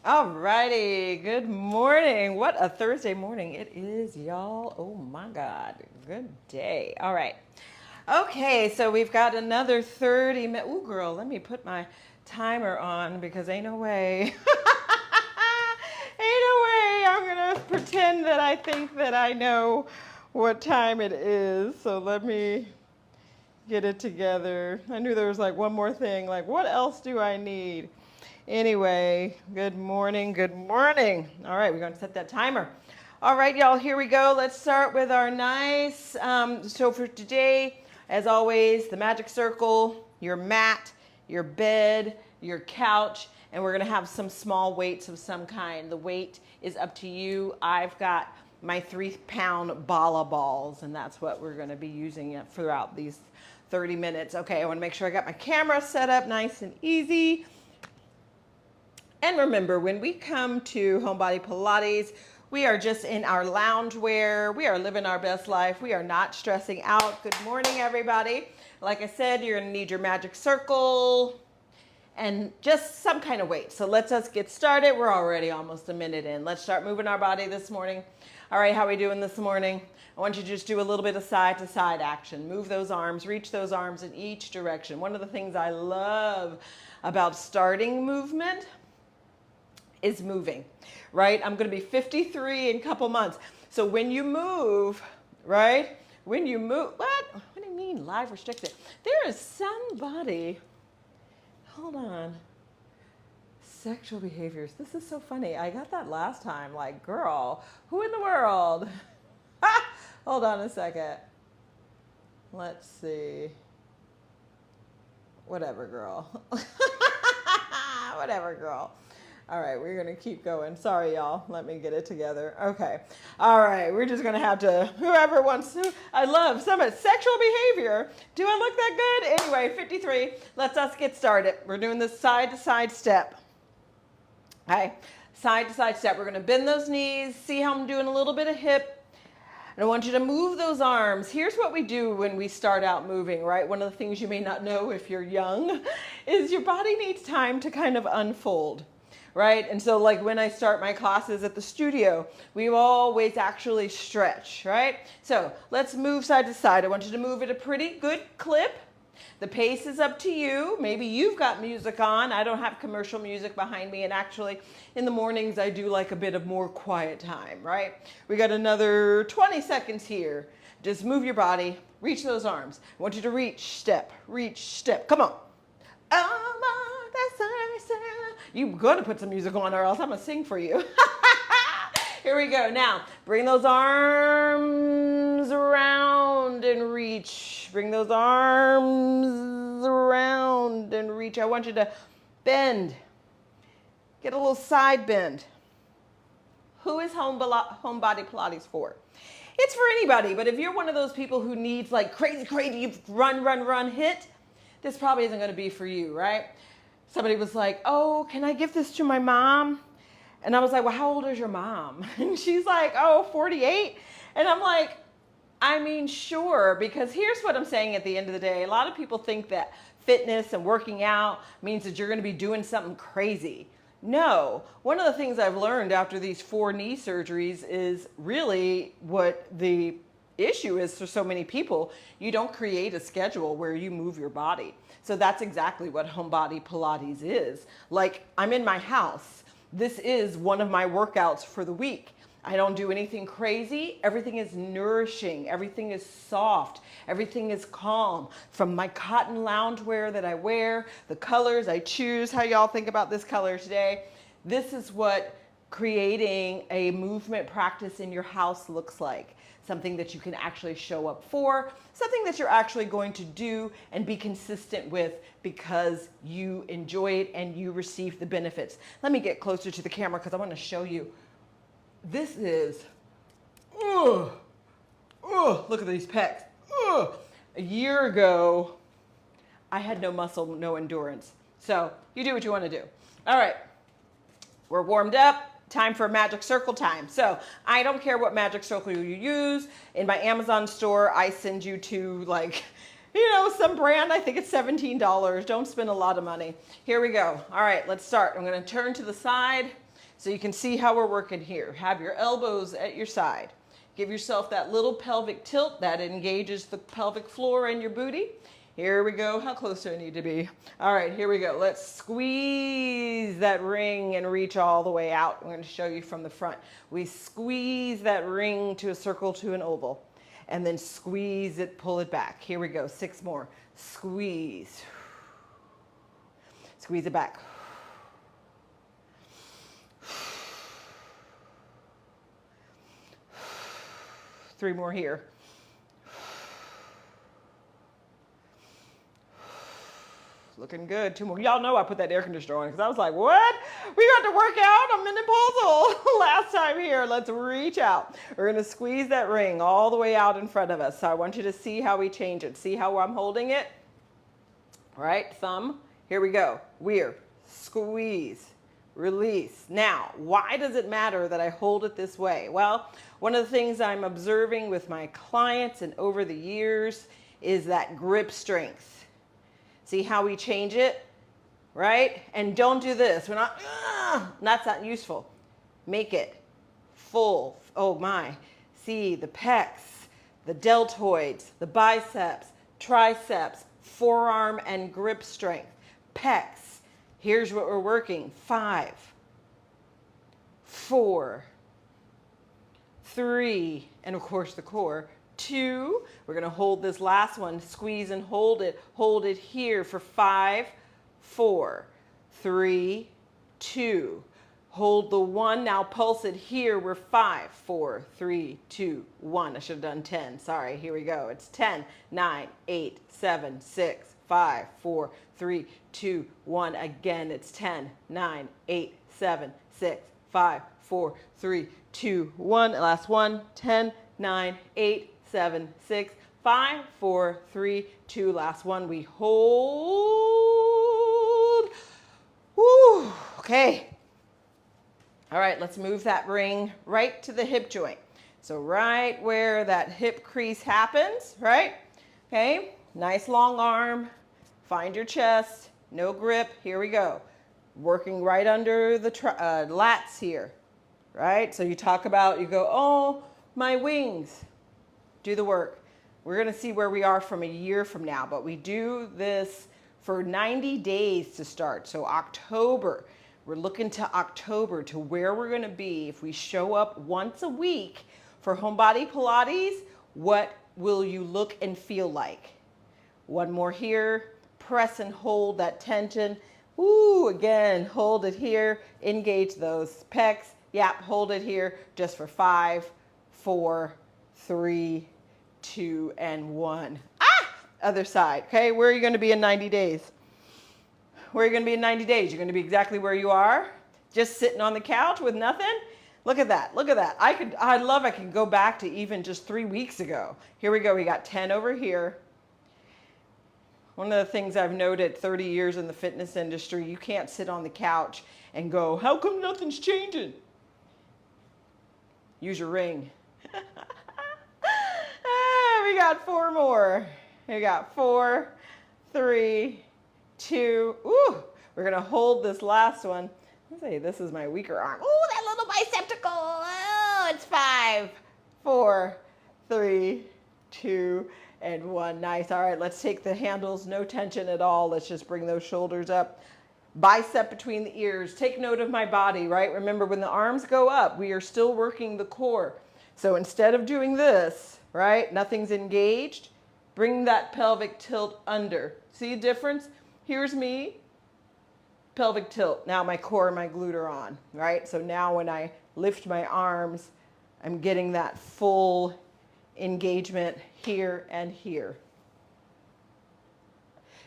All righty, good morning. What a Thursday morning it is, y'all. Oh my God, good day. All right. Okay, so we've got another 30 minutes. Ooh, girl, let me put my timer on because ain't no way. Ain't no way I'm gonna pretend that I think that I know what time it is. So let me get it together. I knew there was like one more thing. Like, what else do I need? Anyway, good morning, good morning. All right, we're going to set that timer. All right, y'all, here we go. Let's start with our nice, so for today, as always, the magic circle, your mat, your bed, your couch, and we're going to have some small weights of some kind. The weight is up to you. I've got my 3-pound bala balls, and that's what we're going to be using it throughout these 30 minutes. Okay, I want to make sure I got my camera set up nice and easy. And remember, when we come to Homebody Pilates, we are just in our loungewear. We are living our best life. We are not stressing out. Good morning, everybody. Like I said, you're gonna need your magic circle and just some kind of weight. So let's us get started. We're already almost a minute in. Let's start moving our body this morning. All right, how are we doing this morning? I want you to just do a little bit of side to side action. Move those arms, reach those arms in each direction. One of the things I love about starting movement is moving, right? I'm going to be 53 in a couple months. So when you move, right? When you move, what do you mean live restricted? There is somebody, hold on, sexual behaviors. This is so funny. I got that last time. Like, girl, who in the world? Hold on a second. Let's see. Whatever, girl. Whatever, girl. All right, we're gonna keep going. Sorry, y'all. Let me get it together. Okay. All right, we're just gonna have to, whoever wants to, I love some of sexual behavior. Do I look that good? Anyway, 53, let's us get started. We're doing this side to side step. Okay, side to side step. We're gonna bend those knees. See how I'm doing a little bit of hip. And I want you to move those arms. Here's what we do when we start out moving, right? One of the things you may not know if you're young is your body needs time to kind of unfold. Right? And so like when I start my classes at the studio, we always actually stretch, right? So let's move side to side. I want you to move at a pretty good clip. The pace is up to you. Maybe you've got music on. I don't have commercial music behind me. And actually in the mornings, I do like a bit of more quiet time, right? We got another 20 seconds here. Just move your body, reach those arms. I want you to reach, step. Come on. You're going to put some music on or else I'm going to sing for you. Here we go. Now, bring those arms around and reach. Bring those arms around and reach. I want you to bend. Get a little side bend. Who is Homebody Pilates for? It's for anybody, but if you're one of those people who needs like crazy, run, hit, this probably isn't going to be for you, right? Somebody was like, oh, can I give this to my mom? And I was like, well, how old is your mom? And she's like, oh, 48. And I'm like, I mean, sure, because here's what I'm saying at the end of the day. A lot of people think that fitness and working out means that you're going to be doing something crazy. No, one of the things I've learned after these 4 knee surgeries is really what the issue is for so many people. You don't create a schedule where you move your body. So that's exactly what Homebody Pilates is. Like, I'm in my house. This is one of my workouts for the week. I don't do anything crazy. Everything is nourishing. Everything is soft. Everything is calm. From my cotton loungewear that I wear, the colors I choose, how y'all think about this color today. This is what creating a movement practice in your house looks like. Something that you can actually show up for, something that you're actually going to do and be consistent with because you enjoy it and you receive the benefits. Let me get closer to the camera because I want to show you. This is, look at these pecs. A year ago, I had no muscle, no endurance. So you do what you want to do. All right, we're warmed up. Time for magic circle time. So I don't care what magic circle you use. In my Amazon store, I send you to like, you know, some brand. I think it's $17. Don't spend a lot of money. Here we go. All right, let's start. I'm going to turn to the side. So you can see how we're working here. Have your elbows at your side. Give yourself that little pelvic tilt that engages the pelvic floor and your booty. Here we go. How close do I need to be? All right, here we go. Let's squeeze that ring and reach all the way out. I'm going to show you from the front. We squeeze that ring to a circle to an oval, and then squeeze it, pull it back. Here we go. 6 more. Squeeze. Squeeze it back. 3 more here. Looking good. 2 more. Y'all know I put that air conditioner on because I was like, what? We got to work out. I'm menopausal. Last time here. Let's reach out. We're going to squeeze that ring all the way out in front of us. So I want you to see how we change it. See how I'm holding it? All right, thumb. Here we go. We're squeeze, release. Now, why does it matter that I hold it this way? Well, one of the things I'm observing with my clients and over the years is that grip strength. See how we change it, right? And don't do this. We're not, that's not useful. Make it full. Oh my. See the pecs, the deltoids, the biceps, triceps, forearm and grip strength. Pecs. Here's what we're working. 5, 4, 3, and of course the core. 2, we're going to hold this last one, squeeze and hold it here for 5, 4, 3, 2, hold the 1, now pulse it here, we're 5, 4, 3, 2, 1, I should have done 10, sorry, here we go, it's 10, 9, 8, 7, 6, 5, 4, 3, 2, 1, again, it's 10, 9, 8, 7, 6, 5, 4, 3, 2, 1, last one, 10, 9, 8, 7, 6, 5, 4, 3, 2, last one. We hold. Woo, okay. All right, let's move that ring right to the hip joint. So right where that hip crease happens, right? Okay, nice long arm. Find your chest, no grip. Here we go. Working right under the lats here, right? So you talk about, you go, oh, my wings. Do the work. We're going to see where we are from a year from now, but we do this for 90 days to start. So October, we're looking to October to where we're going to be. If we show up once a week for Homebody Pilates, what will you look and feel like? One more here. Press and hold that tension. Ooh, again, hold it here. Engage those pecs. Yep, hold it here just for 5, 4, 3, 2, and 1. Ah! Other side. Okay, where are you going to be in 90 days? Where are you going to be in 90 days? You're going to be exactly where you are? Just sitting on the couch with nothing? Look at that. Look at that. I can go back to even just 3 weeks ago. Here we go. We got 10 over here. One of the things I've noted 30 years in the fitness industry, you can't sit on the couch and go, how come nothing's changing? Use your ring. We got 4 more. We got 4, 3, 2. Ooh, we're going to hold this last one. Let's say this is my weaker arm. Ooh, that little biceptical. Oh, it's 5, 4, 3, 2, and 1. Nice. All right, let's take the handles. No tension at all. Let's just bring those shoulders up. Bicep between the ears. Take note of my body, right? Remember, when the arms go up, we are still working the core. So instead of doing this, right, nothing's engaged, bring that pelvic tilt under. See a difference? Here's me, pelvic tilt. Now my core and my glute are on, right? So now when I lift my arms, I'm getting that full engagement here and here.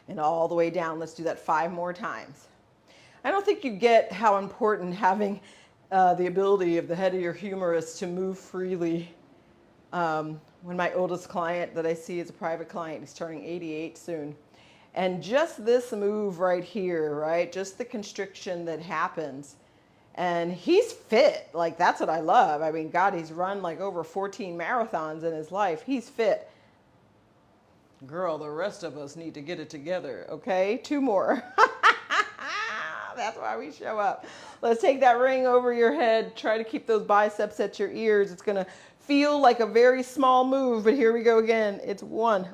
And all the way down. Let's do that 5 more times. I don't think you get how important having the ability of the head of your humerus to move freely. When my oldest client that I see is a private client, he's turning 88 soon. And just this move right here, right? Just the constriction that happens. And he's fit. Like, that's what I love. I mean, God, he's run like over 14 marathons in his life. He's fit. Girl, the rest of us need to get it together, okay? 2 more. That's why we show up. Let's take that ring over your head. Try to keep those biceps at your ears. It's going to feel like a very small move, but here we go again. It's 1,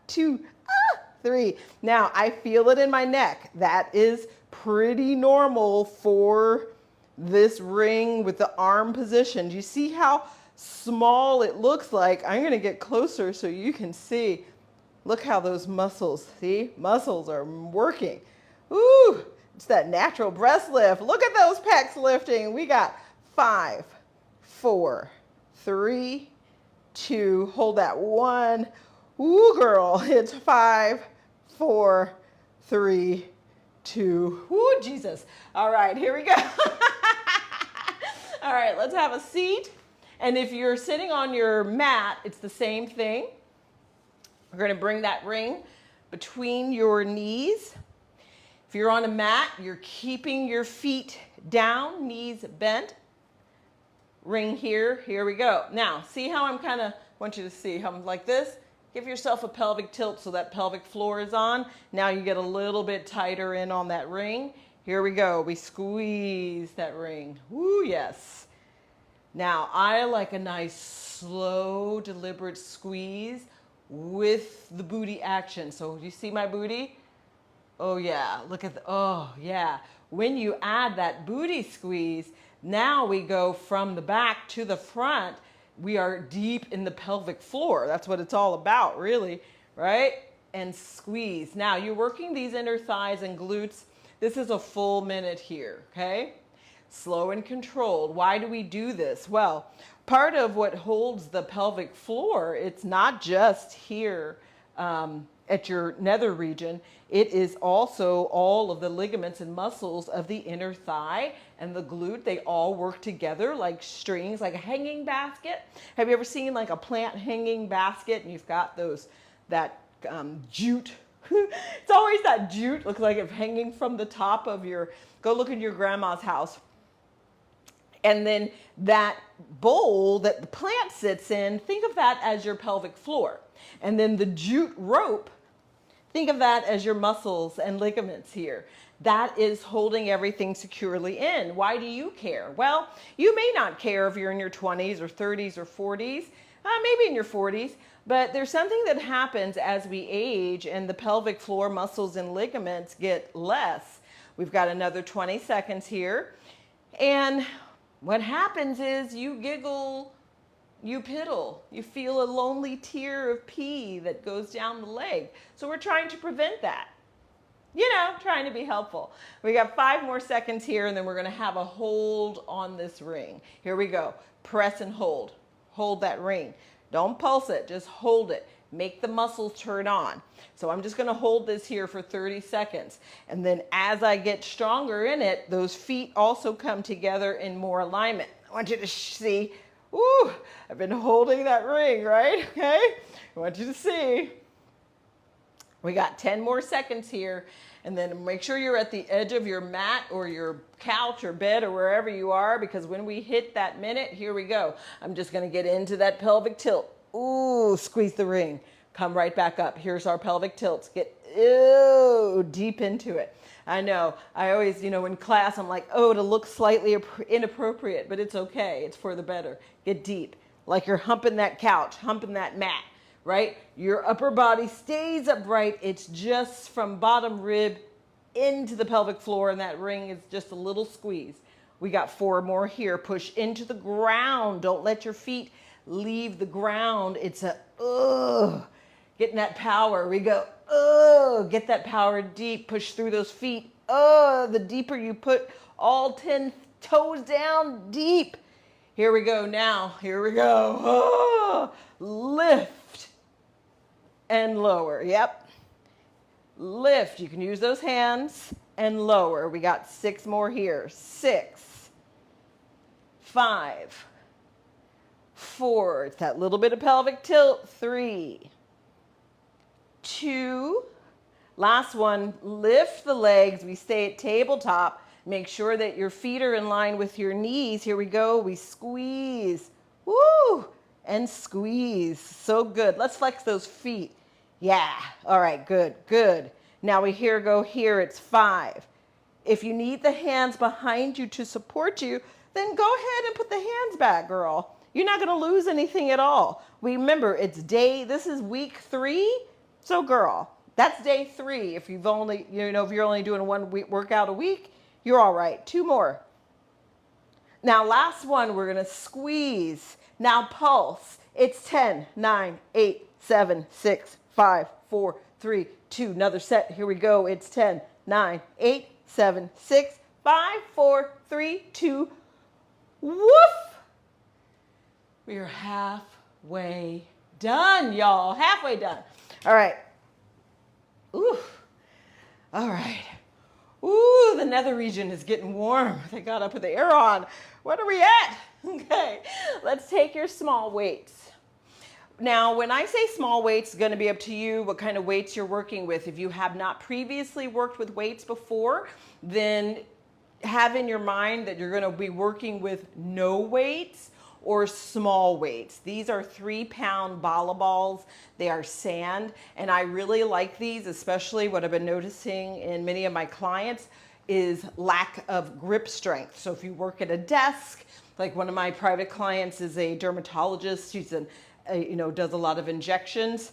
2, 3. Now, I feel it in my neck. That is pretty normal for this ring with the arm position. Do you see how small it looks like? I'm going to get closer so you can see. Look how those muscles, see? Muscles are working. Ooh, it's that natural breast lift. Look at those pecs lifting. We got 5, 4, 3, 2, hold that 1. Ooh, girl, it's 5, 4, 3, 2. Ooh, Jesus. All right, here we go. All right, let's have a seat. And if you're sitting on your mat, it's the same thing. We're going to bring that ring between your knees. If you're on a mat, you're keeping your feet down, knees bent. Ring here. Here we go. Now, see how I'm kind of, want you to see how I'm like this? Give yourself a pelvic tilt so that pelvic floor is on. Now you get a little bit tighter in on that ring. Here we go. We squeeze that ring. Woo, yes. Now, I like a nice, slow, deliberate squeeze with the booty action. So you see my booty? Oh yeah, look at the, oh yeah. When you add that booty squeeze, now we go from the back to the front. We are deep in the pelvic floor. That's what it's all about, really, right? And squeeze. Now you're working these inner thighs and glutes. This is a full minute here, okay? Slow and controlled. Why do we do this? Well, part of what holds the pelvic floor, it's not just here at your nether region. It is also all of the ligaments and muscles of the inner thigh and the glute. They all work together like strings, like a hanging basket. Have you ever seen like a plant hanging basket and you've got that jute? It's always that jute, looks like it's hanging from the top of your, go look in your grandma's house. And then that bowl that the plant sits in, think of that as your pelvic floor. And then the jute rope, think of that as your muscles and ligaments here. That is holding everything securely in. Why do you care? Well, you may not care if you're in your 20s or 30s or 40s, maybe in your 40s, but there's something that happens as we age and the pelvic floor muscles and ligaments get less. We've got another 20 seconds here. And what happens is you giggle, you piddle, you feel a lonely tear of pee that goes down the leg. So we're trying to prevent that. You know, trying to be helpful. We got 5 more seconds here and then we're going to have a hold on this ring. Here we go. Press and hold. Hold that ring. Don't pulse it, just hold it. Make the muscles turn on. So I'm just going to hold this here for 30 seconds. And then as I get stronger in it, those feet also come together in more alignment. I want you to see, ooh, I've been holding that ring, right? Okay? I want you to see. We got 10 more seconds here. And then make sure you're at the edge of your mat or your couch or bed or wherever you are, because when we hit that minute, here we go. I'm just going to get into that pelvic tilt. Ooh, squeeze the ring. Come right back up. Here's our pelvic tilts. Get deep into it. I know. I always, in class, I'm like, oh, to look slightly inappropriate, but it's okay. It's for the better. Get deep. Like you're humping that couch, humping that mat, right? Your upper body stays upright. It's just from bottom rib into the pelvic floor, and that ring is just a little squeeze. We got 4 more here. Push into the ground. Don't let your feet leave the ground. It's a, getting that power. We go, get that power deep. Push through those feet. The deeper you put all 10 toes down deep. Here we go now. Here we go. Lift and lower. Yep. Lift. You can use those hands and lower. We got 6 more here. 6, 5, 4. It's that little bit of pelvic tilt. 3, 2. Last one. Lift the legs. We stay at tabletop. Make sure that your feet are in line with your knees. Here we go. We squeeze. Woo! And squeeze. So good. Let's flex those feet. Yeah. All right. Good. Good. Now we go here. It's 5. If you need the hands behind you to support you, then go ahead and put the hands back, girl. You're not gonna lose anything at all. Remember, this is week 3. So girl, that's day 3. If you've only, if you're only doing one workout a week, you're all right. 2 more. Now, last one, we're gonna squeeze. Now pulse. It's 10, 9, 8, 7, 6, 5, 4, 3, 2. Another set. Here we go. It's 10, 9, 8, 7, 6, 5, 4, 3, 2. Woof! We are halfway done, y'all. Halfway done. All right. Ooh. All right. Ooh, the nether region is getting warm. They got to put the air on. What are we at? Okay. Let's take your small weights. Now, when I say small weights, it's going to be up to you what kind of weights you're working with. If you have not previously worked with weights before, then have in your mind that you're going to be working with no weights or small weights. These are 3-pound bala balls. They are sand, and I really like these, especially what I've been noticing in many of my clients is lack of grip strength. So if you work at a desk, like one of my private clients is a dermatologist, she's does a lot of injections.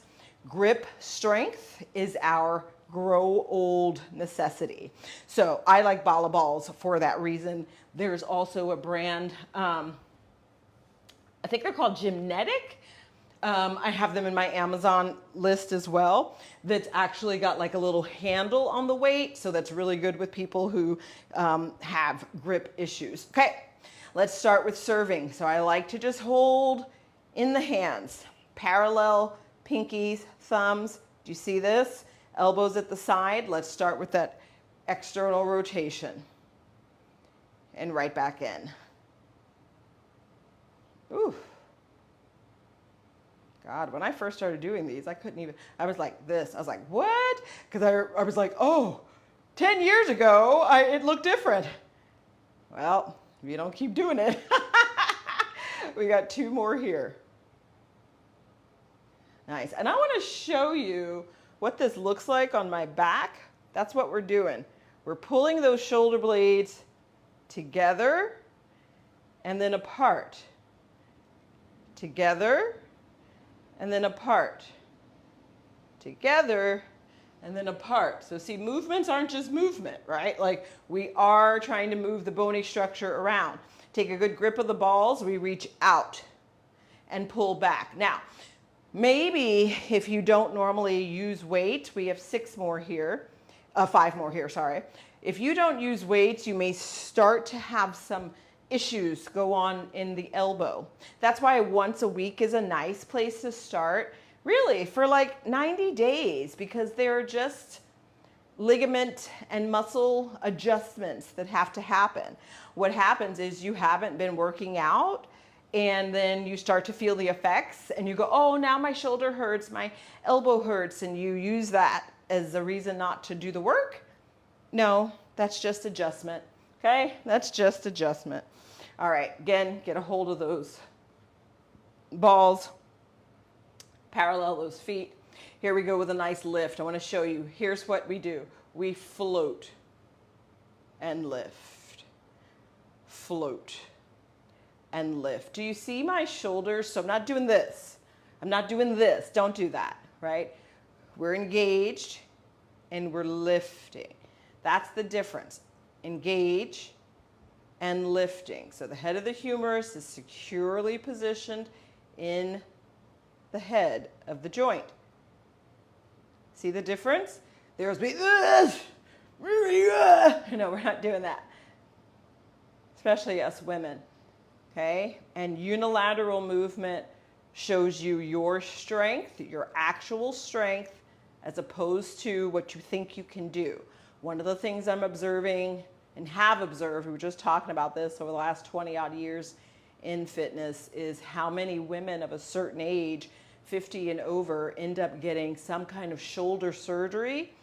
Grip strength is our grow old necessity. So I like bala balls for that reason. There's also a brand, I think they're called Gymnetic. I have them in my Amazon list as well. That's actually got like a little handle on the weight. So that's really good with people who have grip issues. Okay, let's start with serving. So I like to just hold in the hands, parallel, pinkies, thumbs. Do you see this? Elbows at the side. Let's start with that external rotation. And right back in. Ooh. God, when I first started doing these, I couldn't even, I was like this. I was like, what? Because I was like, oh, 10 years ago, it looked different. Well, if you don't keep doing it. We got 2 more here. Nice. And I want to show you what this looks like on my back. That's what we're doing. We're pulling those shoulder blades together and then apart. Together and then apart. Together and then apart. So see, movements aren't just movement, right? Like we are trying to move the bony structure around. Take a good grip of the balls. We reach out and pull back. Now, maybe if you don't normally use weight, we have 5 more here, sorry. If you don't use weights, you may start to have some issues go on in the elbow. That's why once a week is a nice place to start, really, for like 90 days, because they're just ligament and muscle adjustments that have to happen. What happens is you haven't been working out, and then you start to feel the effects and you go, oh, now my shoulder hurts, my elbow hurts, and you use that as a reason not to do the work. No, that's just adjustment, okay? That's just adjustment. All right, again, get a hold of those balls, parallel those feet. Here we go with a nice lift. I want to show you. Here's what we do. We float and lift, float and lift. Do you see my shoulders? So I'm not doing this. I'm not doing this. Don't do that, right? We're engaged and we're lifting. That's the difference. Engage and lifting. So the head of the humerus is securely positioned in the head of the joint. See the difference? There's me. No, we're not doing that. Especially us women. Okay? And unilateral movement shows you your strength, your actual strength, as opposed to what you think you can do. One of the things I'm observing and have observed, we were just talking about this over the last 20 odd years in fitness, is how many women of a certain age, 50 and over, end up getting some kind of shoulder surgery.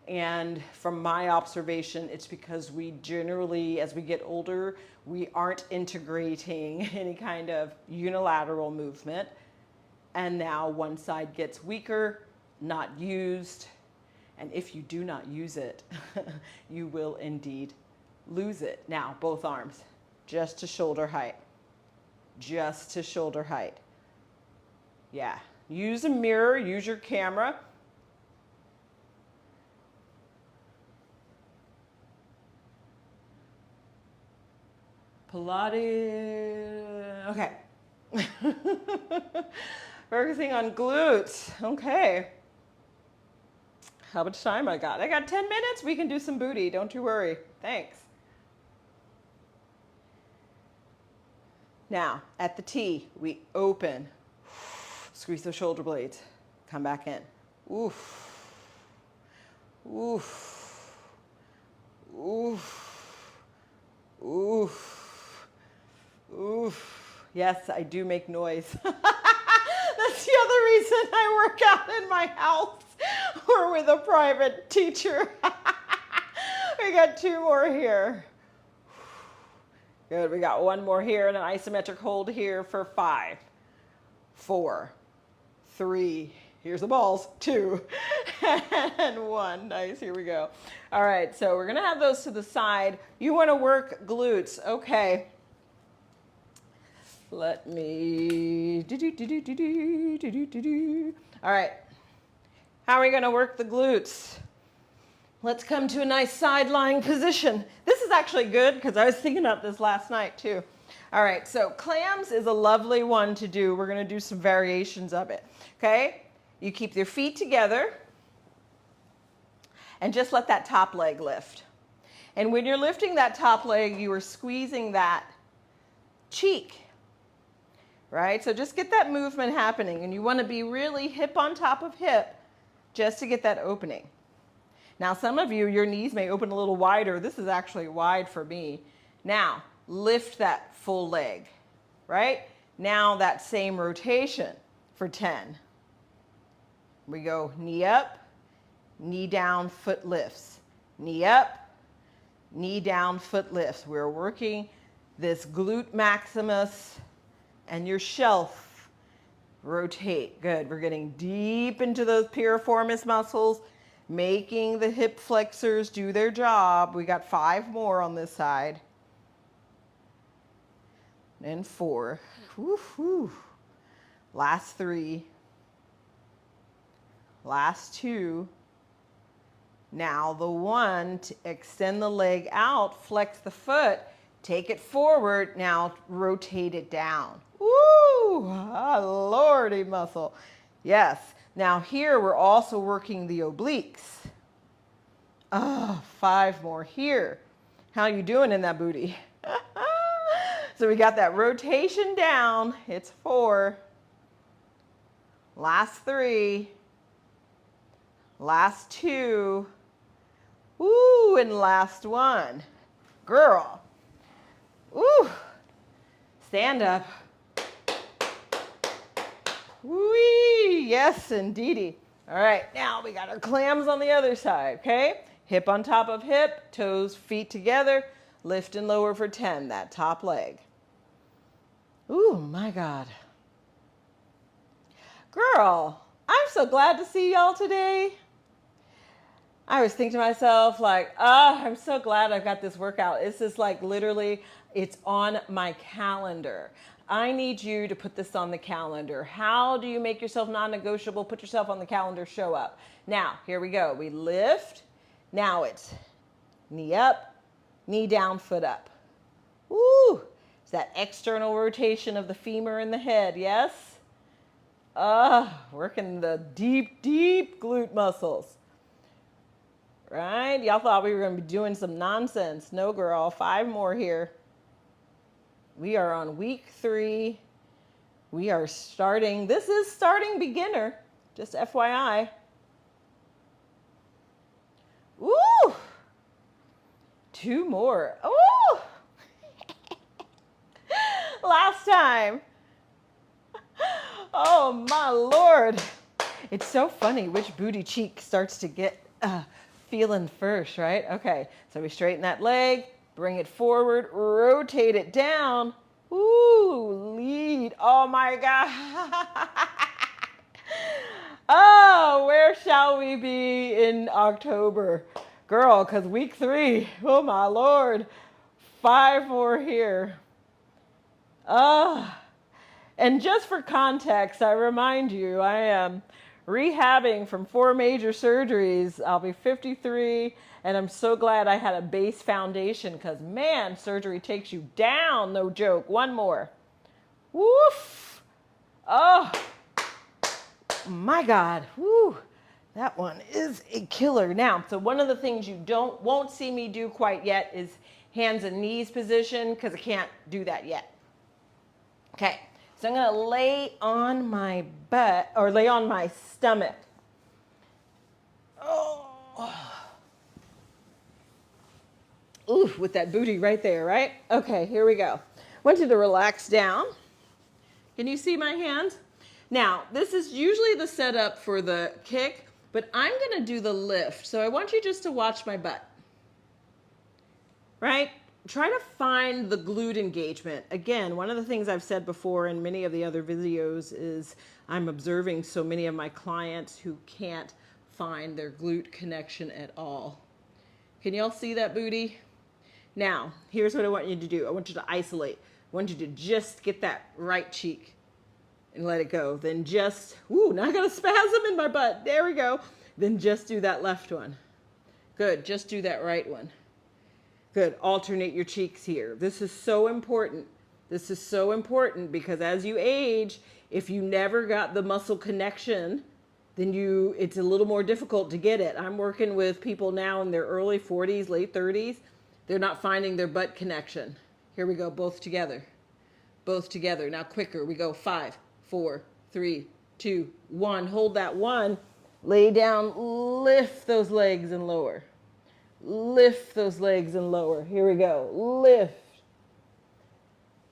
And from my observation, it's because we generally, as we get older, we aren't integrating any kind of unilateral movement. And now one side gets weaker, not used. And if you do not use it, you will indeed lose it. Now, both arms, just to shoulder height. Just to shoulder height. Yeah. Use a mirror, use your camera. Pilates. Okay. Focusing on glutes. Okay. How much time I got? I got 10 minutes. We can do some booty. Don't you worry. Thanks. Now, at the T, we open. Squeeze those shoulder blades. Come back in. Oof. Oof. Oof. Oof. Oof. Yes, I do make noise. That's the other reason I work out in my house or with a private teacher. We got 2 more here. Good, we got 1 more here and an isometric hold here for 5, 4, 3, here's the balls, 2, and 1. Nice, here we go. All right, so we're gonna have those to the side. You wanna work glutes, okay. Let me, all right, how are we gonna work the glutes? Let's come to a nice side lying position. This is actually good because I was thinking about this last night too. All right, so clams is a lovely one to do. We're gonna do some variations of it, okay? You keep your feet together and just let that top leg lift. And when you're lifting that top leg, you are squeezing that cheek, right? So just get that movement happening, and you wanna be really hip on top of hip just to get that opening. Now, some of you, your knees may open a little wider. This is actually wide for me. Now, lift that full leg, right? Now, that same rotation for 10. We go knee up, knee down, foot lifts. Knee up, knee down, foot lifts. We're working this glute maximus and your shelf. Rotate. Good. We're getting deep into those piriformis muscles, making the hip flexors do their job. We got 5 more on this side. And 4. Woo-hoo. Last 3. Last 2. Now the 1, to extend the leg out, flex the foot, take it forward, now rotate it down. Woo! Ah, lordy muscle. Yes. Now here we're also working the obliques. Oh, 5 more here. How you doing in that booty? So we got that rotation down. It's 4. Last 3. Last 2. Ooh, and last 1. Girl. Ooh. Stand up. Whee! Yes, indeedy. All right, now we got our clams on the other side, okay? Hip on top of hip, toes, feet together, lift and lower for 10, that top leg. Ooh, my God. Girl, I'm so glad to see y'all today. I was thinking to myself, like, I'm so glad I've got this workout. This is like literally, it's on my calendar. I need you to put this on the calendar. How do you make yourself non-negotiable? Put yourself on the calendar, show up. Now, here we go. We lift. Now it's knee up, knee down, foot up. Woo! It's that external rotation of the femur and the head, yes? Working the deep, deep glute muscles. Right? Y'all thought we were going to be doing some nonsense. No, girl. 5 more here. We are on week 3. We are starting. This is starting beginner. Just FYI. Ooh! 2 more. Ooh! Last time. Oh, my Lord. It's so funny which booty cheek starts to get feeling first, right? Okay, so we straighten that leg, bring it forward, rotate it down. Ooh, lead. Oh, my God. Oh, where shall we be in October? Girl, because week 3, oh my Lord, 5 more here. And just for context, I remind you, I am rehabbing from 4 major surgeries. I'll be 53, and I'm so glad I had a base foundation because, man, surgery takes you down, no joke. 1 more. Woof. Oh, my God. Woo. That one is a killer. Now, so one of the things you won't see me do quite yet is hands and knees position because I can't do that yet. Okay, so I'm going to lay on my butt or lay on my stomach. Oh. Ooh, with that booty right there, right? Okay, here we go. I want you to relax down. Can you see my hands? Now, this is usually the setup for the kick, but I'm going to do the lift. So I want you just to watch my butt. Right? Try to find the glute engagement. Again, one of the things I've said before in many of the other videos is I'm observing so many of my clients who can't find their glute connection at all. Can y'all see that booty? Now, here's what I want you to do. I want you to isolate. I want you to just get that right cheek and let it go. Then just, now I got a spasm in my butt. There we go. Then just do that left one. Good. Just do that right one. Good. Alternate your cheeks here. This is so important. This is so important because as you age, if you never got the muscle connection, then it's a little more difficult to get it. I'm working with people now in their early 40s, late 30s. They're not finding their butt connection. Here we go. Both together. Both together. Now quicker. We go 5, 4, 3, 2, 1. Hold that 1. Lay down. Lift those legs and lower. Lift those legs and lower. Here we go. Lift.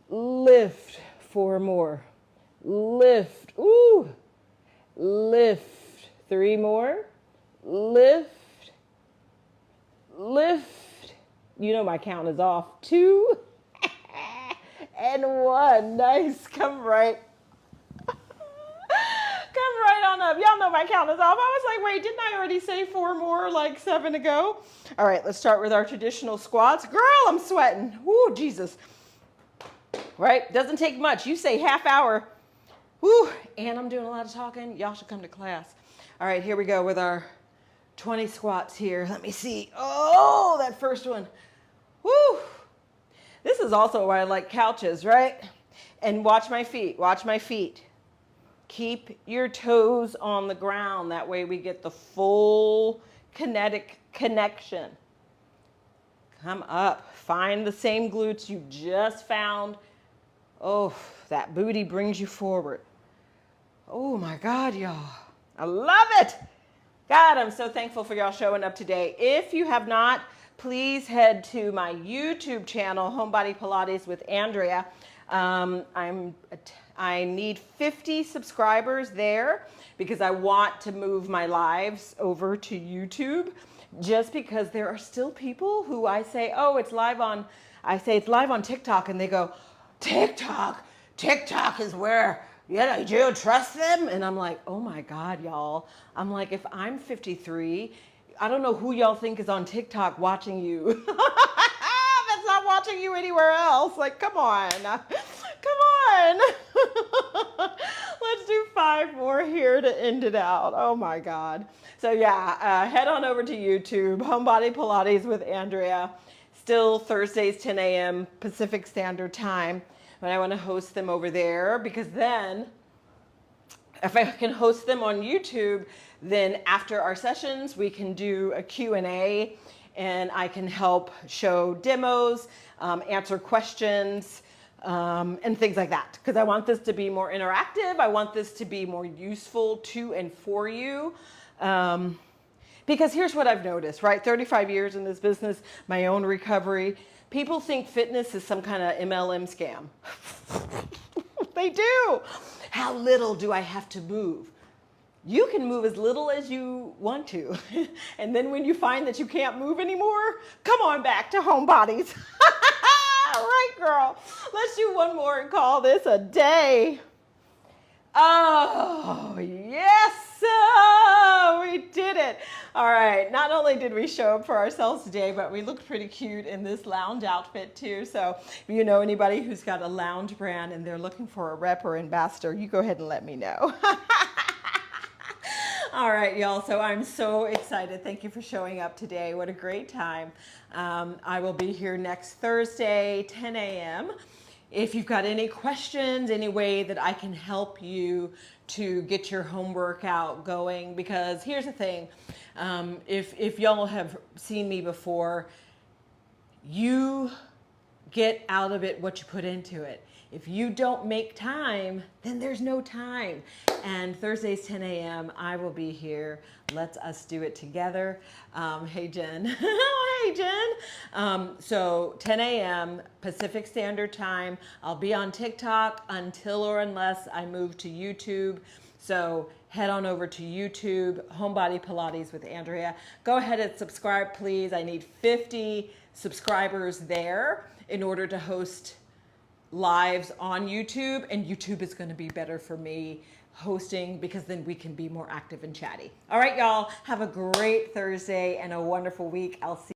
Lift. 4 more. Lift. Ooh. Lift. 3 more. Lift. Lift. You know my count is off. 2 and 1. Nice. Come right on up. Y'all know my count is off. I was like, wait, didn't I already say 4 more like 7 ago? All right, let's start with our traditional squats. Girl, I'm sweating. Woo, Jesus. Right? Doesn't take much. You say half hour. Woo, and I'm doing a lot of talking. Y'all should come to class. All right, here we go with our 20 squats here. Let me see. Oh, that first one. Woo. This is also why I like couches, right? And watch my feet. Watch my feet. Keep your toes on the ground. That way we get the full kinetic connection. Come up. Find the same glutes you just found. Oh, that booty brings you forward. Oh my God, y'all. I love it. God, I'm so thankful for y'all showing up today. If you have not, please head to my YouTube channel, Homebody Pilates with Andrea. I need 50 subscribers there because I want to move my lives over to YouTube just because there are still people who I say, oh, it's live on TikTok, and they go, TikTok is where, do you trust them? And I'm like, oh my God, y'all. I'm like, if I'm 53, I don't know who y'all think is on TikTok watching you. That's not watching you anywhere else. Like, come on. Come on. Let's do 5 more here to end it out. Oh my God. So yeah, head on over to YouTube, Homebody Pilates with Andrea. Still Thursdays, 10 a.m. Pacific Standard Time. But I want to host them over there because then if I can host them on YouTube, then after our sessions, we can do a Q&A and I can help show demos, answer questions, and things like that. Because I want this to be more interactive. I want this to be more useful to and for you. Because here's what I've noticed, right? 35 years in this business, my own recovery. People think fitness is some kind of MLM scam. They do. How little do I have to move? You can move as little as you want to. And then when you find that you can't move anymore, come on back to Homebodies. All right, girl. Let's do one more and call this a day. Oh, yes, we did it. All right, not only did we show up for ourselves today, but we looked pretty cute in this lounge outfit too. So if you know anybody who's got a lounge brand and they're looking for a rep or ambassador, you go ahead and let me know. All right, y'all, so I'm so excited. Thank you for showing up today. What a great time. I will be here next Thursday, 10 a.m. If you've got any questions, any way that I can help you to get your home workout going, because here's the thing, if y'all have seen me before, you get out of it what you put into it. If you don't make time, then there's no time. And Thursdays, 10 a.m., I will be here. Let's us do it together. Hey, Jen. Hey, Jen. So 10 a.m. Pacific Standard Time. I'll be on TikTok until or unless I move to YouTube. So head on over to YouTube, Homebody Pilates with Andrea. Go ahead and subscribe, please. I need 50 subscribers there in order to host lives on YouTube, and YouTube is going to be better for me hosting because then we can be more active and chatty. All right, y'all, have a great Thursday and a wonderful week. I'll see